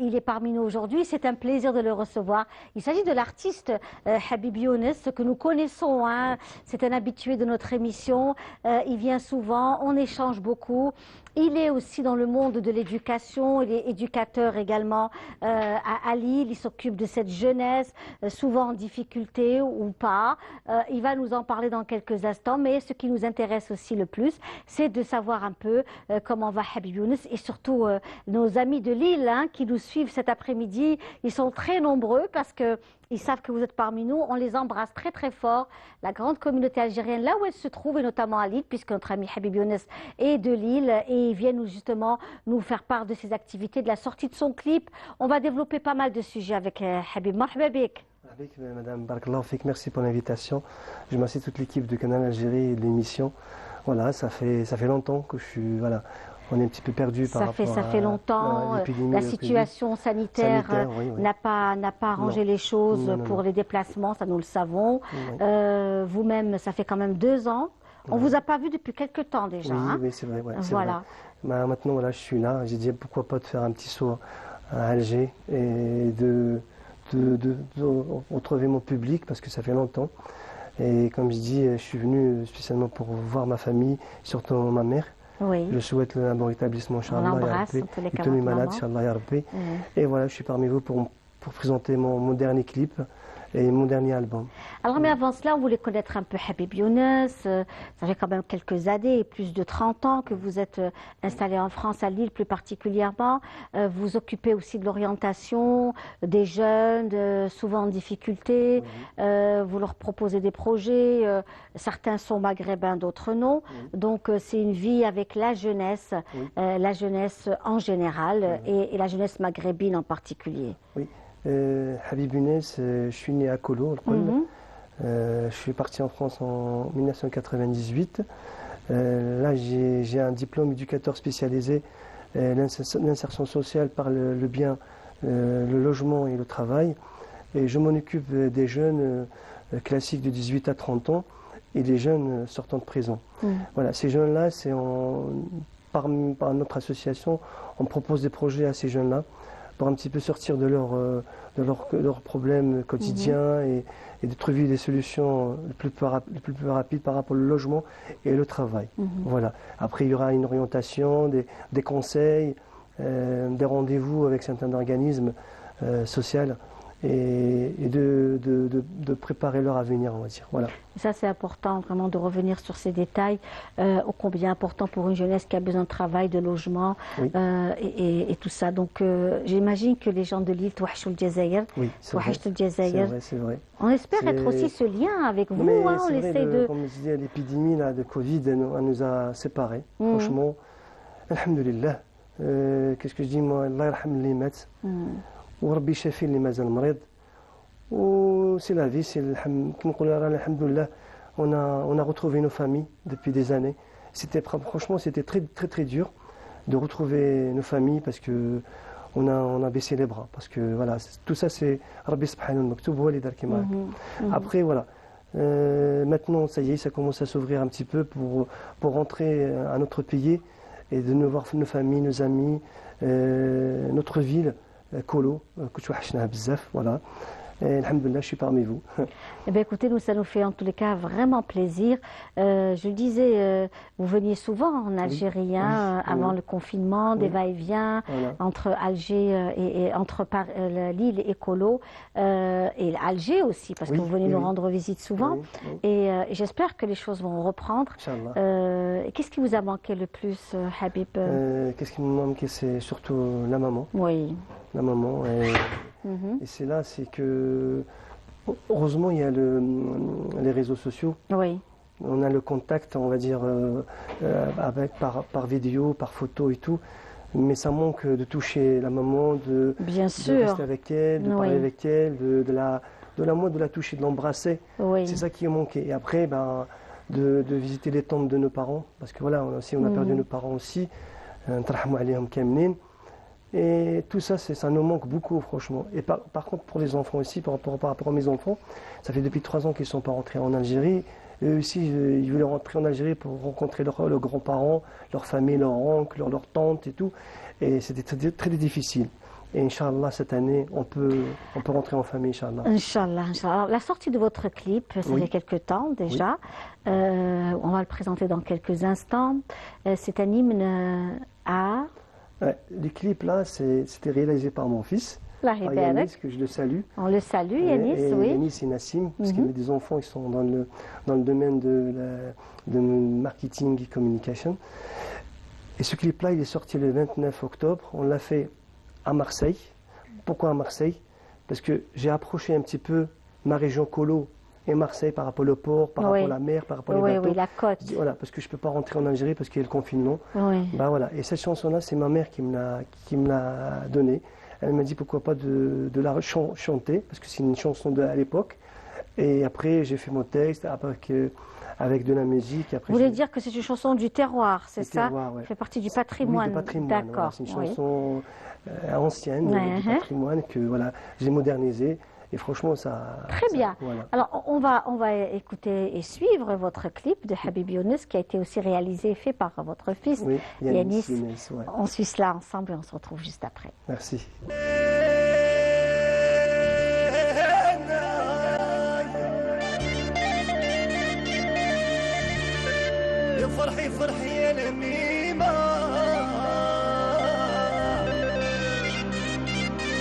il est parmi nous aujourd'hui. C'est un plaisir de le recevoir. Il s'agit de l'artiste Habib Younes, que nous connaissons. Hein. C'est un habitué de notre émission. Il vient souvent, on échange beaucoup. Il est aussi dans le monde de l'éducation. Il est éducateur également à Lille. Il s'occupe de cette jeunesse, souvent en difficulté ou pas. Il va nous en parler dans quelques instants. Mais ce qui nous intéresse aussi le plus, c'est de savoir un peu comment va Habib Younes et surtout nos amis de Lille hein, qui nous suivent cet après-midi. Ils sont très nombreux parce que ils savent que vous êtes parmi nous. On les embrasse très très fort. La grande communauté algérienne, là où elle se trouve, et notamment à Lille, puisque notre ami Habib Younes est de Lille, et il vient justement nous faire part de ses activités, de la sortie de son clip. On va développer pas mal de sujets avec Habib. Marhaba bik. Madame Barakallahu Fik, merci pour l'invitation. Je remercie toute l'équipe de Canal Algérie et de l'émission. Voilà, ça fait longtemps que je suis... Voilà. On est un petit peu perdu par rapport ça fait longtemps. La situation sanitaire n'a pas arrangé les choses pour les déplacements, ça nous le savons. Vous-même, ça fait quand même 2 ans. On ne vous a pas vu depuis quelques temps déjà. Oui, hein. oui c'est vrai. Voilà. Vrai. Maintenant, voilà, je suis là. J'ai dit pourquoi pas de faire un petit saut à Alger et de retrouver mon public parce que ça fait longtemps. Et comme je dis, je suis venu spécialement pour voir ma famille, surtout ma mère. Oui. Je souhaite un bon rétablissement, Inch'Allah. Il est tombé malade, Inch'Allah. Et voilà, je suis parmi vous pour présenter mon dernier clip et mon dernier album. Alors, mais avant cela, on voulait connaître un peu Habib Younes. Ça fait quand même quelques années, plus de 30 ans que vous êtes installé en France, à Lille plus particulièrement. Vous occupez aussi de l'orientation des jeunes, souvent en difficulté. Vous leur proposez des projets. Certains sont maghrébins, d'autres non. Donc, c'est une vie avec la jeunesse en général et la jeunesse maghrébine en particulier. Oui. Habib Younes, je suis né à Kolo, je suis parti en France en 1998. Là, j'ai un diplôme éducateur spécialisé, l'insertion sociale par le bien, le logement et le travail. Et je m'en occupe des jeunes classiques de 18 à 30 ans et des jeunes sortant de prison. Voilà, ces jeunes-là, par notre association, on propose des projets à ces jeunes-là pour un petit peu sortir de leurs problèmes quotidiens et de trouver des solutions le plus rapides par rapport au logement et le travail. Voilà. Après, il y aura une orientation, des conseils, des rendez-vous avec certains organismes sociaux et de préparer leur avenir, on va dire. Voilà. Ça, c'est important vraiment de revenir sur ces détails, ô combien important pour une jeunesse qui a besoin de travail, de logement et tout ça. Donc, j'imagine que les gens de Lille, Touachou le Jazair, c'est vrai. On espère être aussi ce lien avec vous. Hein, on essaie de... Comme je disais, l'épidémie de Covid, elle nous a séparés. Franchement, alhamdoulilah. Qu'est-ce que je dis, moi, Allah yarham li mat. وربي شافي اللي مازال مريض وسي لا في سي كنقول رانا الحمد لله on a retrouvé nos familles depuis des années. Franchement c'était très dur de retrouver nos familles parce que on a baissé les bras parce que voilà tout ça c'est Rabbi subhanahu wa ta'ala هو اللي دار كيما هكا. Après voilà maintenant ça y est ça commence à s'ouvrir un petit peu pour rentrer à notre pays et de nous voir nos familles, nos amis, notre ville Kolo, que tu as bzaf, voilà. Et alhamdoulilah, je suis parmi vous. Eh bien, écoutez, nous, ça nous fait en tous les cas vraiment plaisir. Je le disais, vous veniez souvent en Algérie avant le confinement, des va-et-vient entre Alger et entre Lille et Kolo, et Alger aussi, parce que vous venez nous rendre visite souvent. Et j'espère que les choses vont reprendre. Qu'est-ce qui vous a manqué le plus, Habib? Qu'est-ce qui me manque, c'est surtout la maman. Oui. La maman. Et c'est là, c'est que, heureusement, il y a les réseaux sociaux. Oui. On a le contact, on va dire, par vidéo, par photo et tout. Mais ça manque de toucher la maman, de rester avec elle, de parler avec elle, de la toucher, de l'embrasser. Oui. C'est ça qui est manqué. Et après, de visiter les tombes de nos parents. Parce que voilà, on a perdu nos parents aussi. Et tout ça, ça nous manque beaucoup, franchement. Et par contre, pour les enfants aussi, par rapport à mes enfants, ça fait depuis 3 ans qu'ils ne sont pas rentrés en Algérie. Eux aussi, ils voulaient rentrer en Algérie pour rencontrer leurs grands-parents, leur famille, leurs oncles, leurs tantes et tout. Et c'était très difficile. Et Inch'Allah, cette année, on peut rentrer en famille, Inch'Allah. Inch'Allah, Inch'Allah. Alors, la sortie de votre clip, ça Oui. fait quelque temps déjà. On va le présenter dans quelques instants. C'est un hymne à Ouais, les clips là, c'était réalisé par mon fils, Allah par Ibarak. Yanis, que je le salue. On le salue, Yanis, et oui. Yanis et Nassim, parce qu'il y a des enfants qui sont dans le domaine de marketing et communication. Et ce clip-là, il est sorti le 29 octobre. On l'a fait à Marseille. Pourquoi à Marseille? Parce que j'ai approché un petit peu ma région Colo et Marseille par rapport au port, par rapport à la mer, par rapport aux Oui, bateaux. oui, la côte. Je dis, voilà, parce que je ne peux pas rentrer en Algérie parce qu'il y a le confinement. Oui. Bah voilà. Et cette chanson-là, c'est ma mère qui me l'a donnée. Elle m'a dit pourquoi pas de la chanter, parce que c'est une chanson à l'époque. Et après, j'ai fait mon texte avec de la musique. Après, Vous voulez dire que c'est une chanson du terroir, c'est Du ça? terroir, ouais. Ça fait partie du Oui, patrimoine. de patrimoine. D'accord. Voilà, c'est une Oui. chanson ancienne Ouais. du patrimoine que voilà, j'ai modernisée. Et franchement, Très bien. Voilà. Alors, on va écouter et suivre votre clip de Habib Younes qui a été aussi réalisé et fait par votre fils, Oui, Yanis. Younes, ouais. On suit cela ensemble et on se retrouve juste après. Merci. يا فرحي فرحي يا لميمة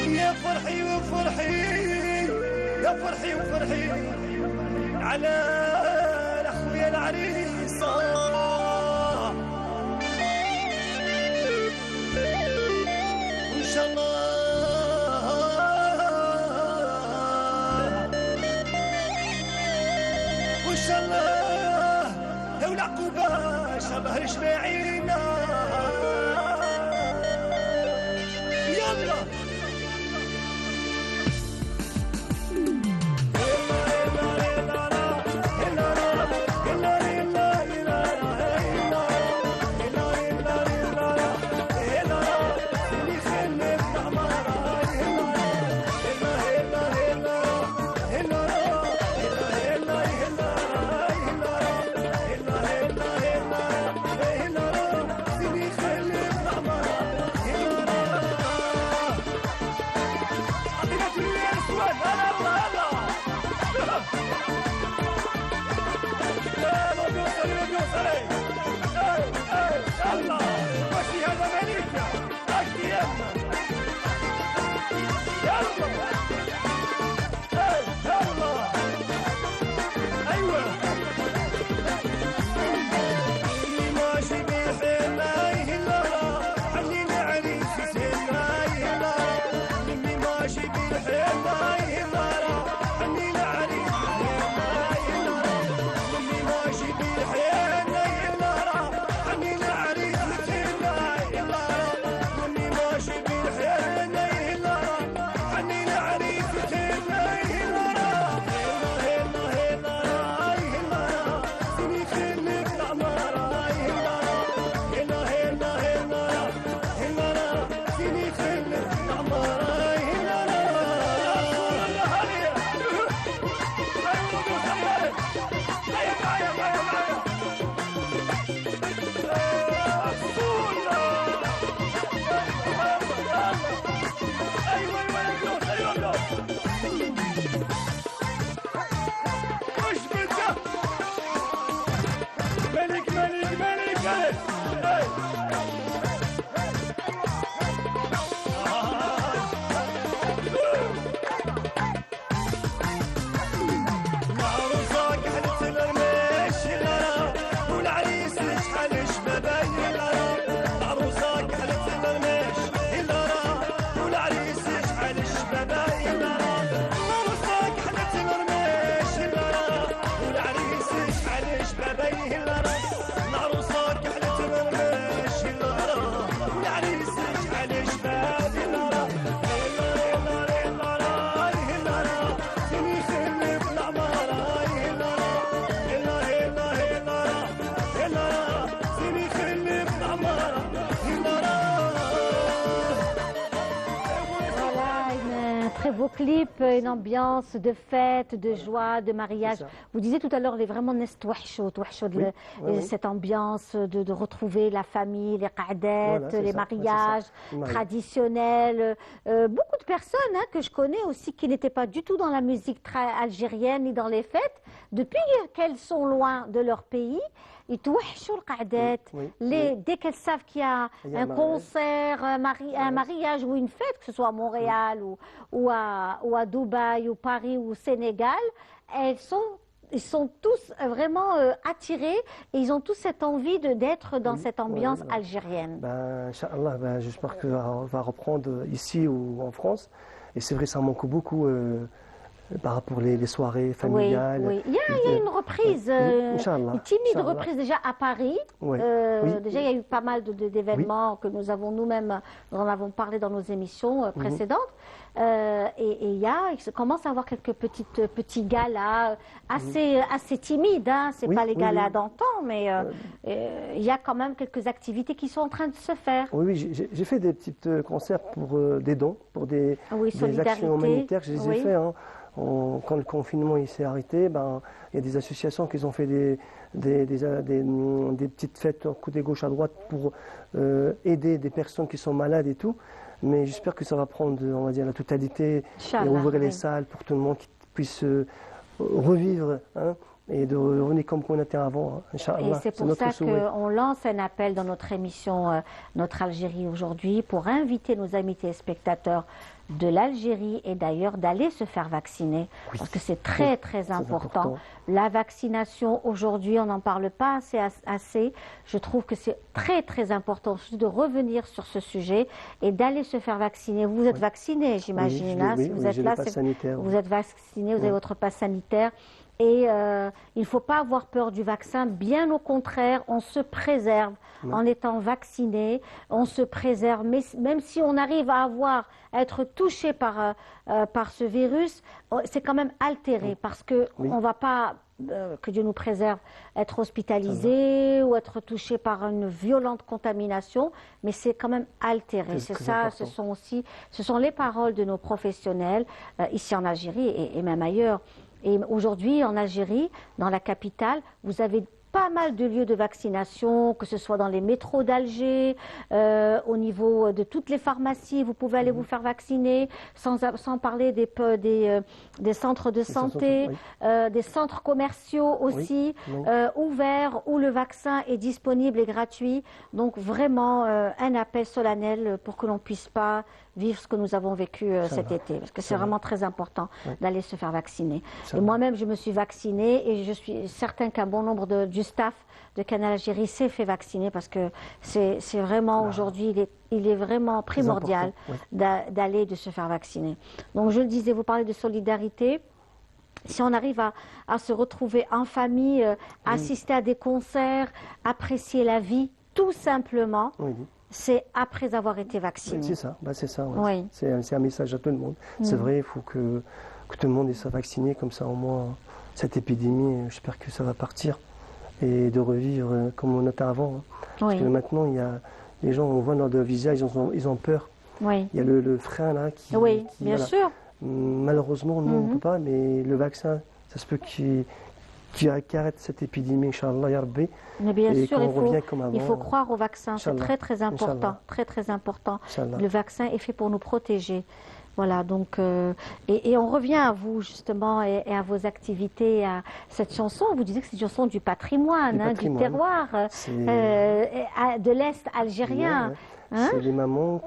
يا فرحي وفرحي يا فرحي وفرحي على اخويا العريس وان شاء الله وان شاء الله لو العقوبة شبه جماعينا يلا très beau clip, une ambiance de fête, de joie, de mariage. Vous disiez tout à l'heure, les vraiment cette ambiance de retrouver la famille, les qa'adat, les mariages traditionnels. Beaucoup de personnes que je connais aussi qui n'étaient pas du tout dans la musique algérienne ni dans les fêtes, depuis qu'elles sont loin de leur pays, ils touchent le qa'adat. Dès qu'elles savent qu'il y a un concert, un mariage ou une fête, que ce soit à Montréal ou à Dubaï ou Paris ou au Sénégal, ils sont tous vraiment attirés et ils ont tous cette envie d'être dans cette ambiance algérienne. Inch'Allah, j'espère que va reprendre ici ou en France. Et c'est vrai, ça manque beaucoup par rapport aux soirées familiales. Oui. Il y a une reprise, une timide reprise déjà à Paris. Déjà, il y a eu pas mal d'événements que nous avons nous-mêmes, nous en avons parlé dans nos émissions précédentes. Il commence à avoir quelques petits galas assez timides. C'est pas les galas d'antan, mais il y a quand même quelques activités qui sont en train de se faire. Oui, j'ai fait des petits concerts pour des dons, pour des actions humanitaires. Je les ai faits. Quand le confinement s'est arrêté, il y a des associations qui ont fait des petites fêtes à côté gauche à droite pour aider des personnes qui sont malades et tout. Mais j'espère que ça va prendre, on va dire, la totalité et ouvrir les salles pour tout le monde qui puisse revivre et de revenir comme on était avant. Inch'Allah. Et c'est pour ça qu'on lance un appel dans notre émission Notre Algérie aujourd'hui pour inviter nos amis téléspectateurs de l'Algérie et d'ailleurs d'aller se faire vacciner parce que c'est très important. La vaccination aujourd'hui, on n'en parle pas assez. Je trouve que c'est très important de revenir sur ce sujet et d'aller se faire vacciner. Vous êtes vacciné, j'imagine. Si vous êtes là, vous êtes vacciné, vous avez votre passe sanitaire. Et il ne faut pas avoir peur du vaccin, bien au contraire, on se préserve en étant vacciné, on se préserve, mais même si on arrive à être touché par ce virus, c'est quand même altéré parce qu'on ne va pas, que Dieu nous préserve, être hospitalisé ou être touché par une violente contamination, mais c'est quand même altéré. C'est ça, ce sont les paroles de nos professionnels ici en Algérie et même ailleurs. Et aujourd'hui, en Algérie, dans la capitale, vous avez pas mal de lieux de vaccination, que ce soit dans les métros d'Alger, au niveau de toutes les pharmacies, vous pouvez aller vous faire vacciner, sans parler des centres de santé, des centres commerciaux aussi, ouverts, où le vaccin est disponible et gratuit. Donc vraiment, un appel solennel pour que l'on ne puisse pas vivre ce que nous avons vécu cet été, parce que c'est vraiment très important d'aller se faire vacciner. Et moi-même, je me suis vaccinée et je suis certain qu'un bon nombre du staff de Canal Algérie s'est fait vacciner parce que c'est vraiment aujourd'hui, il est vraiment primordial d'aller, de se faire vacciner. Donc je le disais, vous parlez de solidarité. Si on arrive à se retrouver en famille, assister à des concerts, apprécier la vie, tout simplement, c'est après avoir été vacciné. C'est ça, c'est un message à tout le monde. C'est vrai, il faut que tout le monde soit vacciné, comme ça au moins cette épidémie, j'espère que ça va partir et de revivre comme on était avant. Parce que maintenant, les gens, on voit dans leur visage, ils ont peur. Il y a le frein là qui... bien sûr. Malheureusement, nous, on ne peut pas, mais le vaccin, ça se peut qu'il arrête cette épidémie, Inch'Allah, Ya Rabbi. Mais bien sûr, il faut croire au vaccin, c'est très important, très important. Le vaccin est fait pour nous protéger. Voilà, donc, et on revient à vous justement et à vos activités, à cette chanson. Vous disiez que c'est une chanson du patrimoine, du terroir, de l'Est algérien. C'est des mamans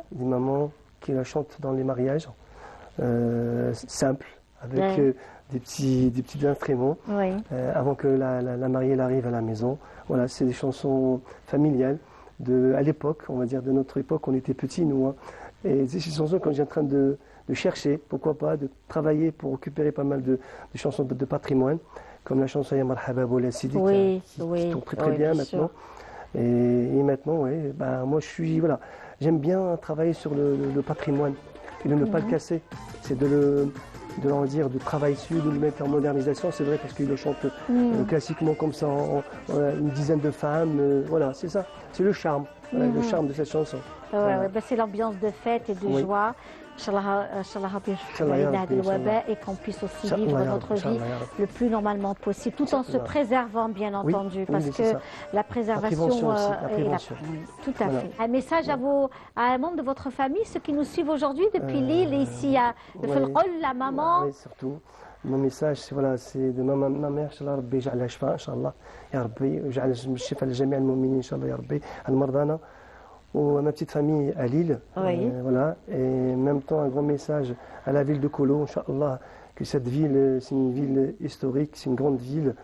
qui la chantent dans les mariages, simples, avec des petits instruments, avant que la mariée arrive à la maison. Voilà, c'est des chansons familiales à l'époque, on va dire de notre époque, on était petits nous. Et c'est des chansons quand j'ai en train de chercher, pourquoi pas, de travailler pour récupérer pas mal de chansons de patrimoine, comme la chanson Ya Marhaba Boula Sidi, qui tombe très bien maintenant. Et maintenant, moi j'aime bien travailler sur le patrimoine et de ne pas le casser. C'est de travailler dessus, de le mettre en modernisation, c'est vrai, parce qu'il le chante classiquement comme ça, une dizaine de femmes, voilà, c'est ça, c'est le charme, le charme de cette chanson. C'est l'ambiance de fête et de joie. Inch'Allah, Rabbi Inch'Allah, ya yarfa'na Rabbi, hada Inch'Allah. al-waba et qu'on puisse aussi Inch'Allah, vivre ya notre Rabbi, vie Inch'Allah, ya Rabbi. le plus normalement possible, tout en se Inch'Allah. préservant, bien entendu, oui, parce oui, c'est que ça. la préservation prévention aussi, la est prévention. oui, tout à Voilà. fait. Un message à un membre de votre famille, ceux qui nous suivent aujourd'hui depuis Lille, et ici à oui. la maman. Oui, surtout. Mon message, voilà, c'est de ma mère, Inch'Allah, Rabbi يجعلها شفاء إن شاء الله يا ربي ويجعل الشفاء لجميع المؤمنين إن شاء الله يا ربي المرضى ou ma petite famille à Lille. Oui. Voilà. Et en même temps, un grand message à la ville de Kolo, Inch'Allah, que cette ville, c'est une ville historique, c'est une grande ville.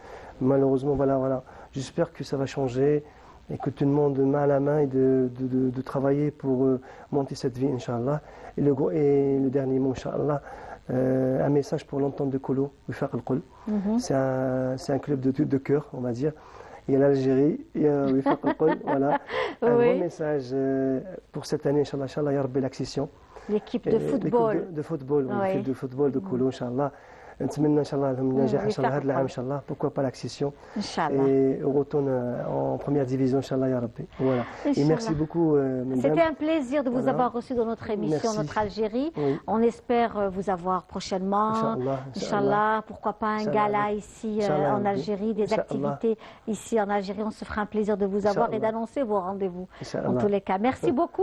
Malheureusement, voilà. J'espère que ça va changer et que tout le monde, main à la main, et de travailler pour monter cette ville, Inch'Allah. Et le dernier mot, Inch'Allah, un message pour l'entente de Kolo, Wifaq al-Qul. C'est un club de cœur, on va dire. Il y a l'Algérie, il y a Wifaq al-Qul, voilà. Un Oui. grand message pour cette année, Inch'Allah, ya Rabbi, l'accession. L'équipe de football. L'équipe de football, oui, Oui. l'équipe de football de Kolo, Inch'Allah. نتمنى ان شاء الله لهم النجاح ان شاء الله هذا العام ان شاء الله pourquoi pas l'accession Inch'Allah. et on retourne en première division inchallah ya Rabbi voilà et Inch'Allah. merci beaucoup mesdames. C'était un plaisir de vous Voilà. avoir reçu dans notre émission, Merci. notre Algérie. Oui. On espère vous avoir prochainement. Inch'Allah, Inch'Allah, pourquoi pas un Inch'Allah. gala ici Inch'Allah, en Rabbi. Algérie, des Inch'Allah. activités ici en Algérie. On se fera un plaisir de vous avoir et Inch'Allah. d'annoncer vos rendez-vous. En Inch'Allah. tous les cas, merci beaucoup.